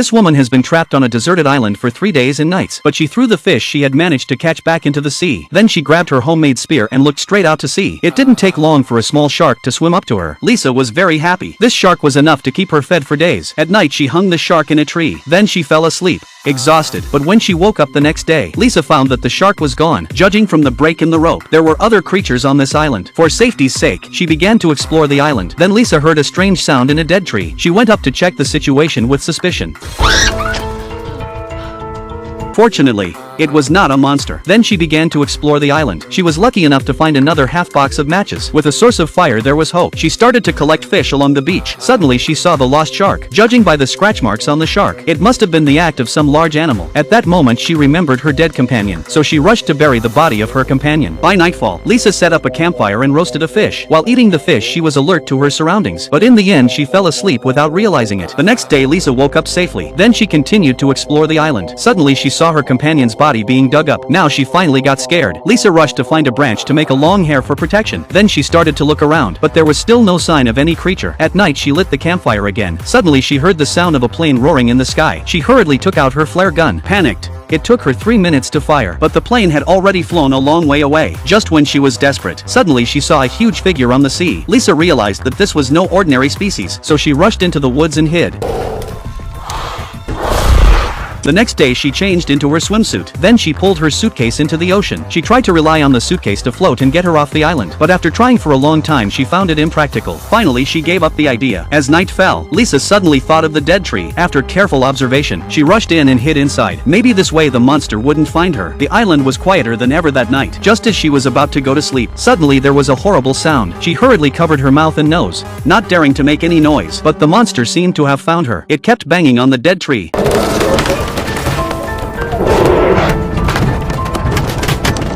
This woman has been trapped on a deserted island for 3 days and nights, but she threw the fish she had managed to catch back into the sea. Then she grabbed her homemade spear and looked straight out to sea. It didn't take long for a small shark to swim up to her. Lisa was very happy. This shark was enough to keep her fed for days. At night she hung the shark in a tree. Then she fell asleep, exhausted. But when she woke up the next day, Lisa found that the shark was gone. Judging from the break in the rope, there were other creatures on this island. For safety's sake, she began to explore the island. Then Lisa heard a strange sound in a dead tree. She went up to check the situation with suspicion. Fortunately, it was not a monster. Then she began to explore the island. She was lucky enough to find another half box of matches. With a source of fire there was hope. She started to collect fish along the beach. Suddenly she saw the lost shark. Judging by the scratch marks on the shark, it must have been the act of some large animal. At that moment she remembered her dead companion, so she rushed to bury the body of her companion. By nightfall, Lisa set up a campfire and roasted a fish. While eating the fish she was alert to her surroundings, but in the end she fell asleep without realizing it. The next day Lisa woke up safely. Then she continued to explore the island. Suddenly she saw her companion's body being dug up. Now she finally got scared. Lisa rushed to find a branch to make a long hair for protection. Then she started to look around, but there was still no sign of any creature. At night she lit the campfire again. Suddenly she heard the sound of a plane roaring in the sky. She hurriedly took out her flare gun. Panicked, it took her 3 minutes to fire, but the plane had already flown a long way away. Just when she was desperate, suddenly she saw a huge figure on the sea. Lisa realized that this was no ordinary species, so she rushed into the woods and hid. The next day she changed into her swimsuit. Then she pulled her suitcase into the ocean. She tried to rely on the suitcase to float and get her off the island, but after trying for a long time she found it impractical. Finally she gave up the idea. As night fell, Lisa suddenly thought of the dead tree. After careful observation, she rushed in and hid inside. Maybe this way the monster wouldn't find her. The island was quieter than ever that night. Just as she was about to go to sleep, suddenly there was a horrible sound. She hurriedly covered her mouth and nose, not daring to make any noise, but the monster seemed to have found her. It kept banging on the dead tree.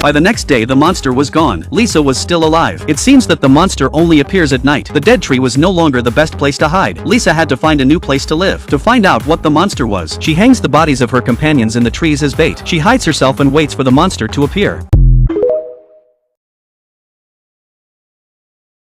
By the next day the monster was gone. Lisa was still alive. It seems that the monster only appears at night. The dead tree was no longer the best place to hide. Lisa had to find a new place to live. To find out what the monster was, she hangs the bodies of her companions in the trees as bait. She hides herself and waits for the monster to appear.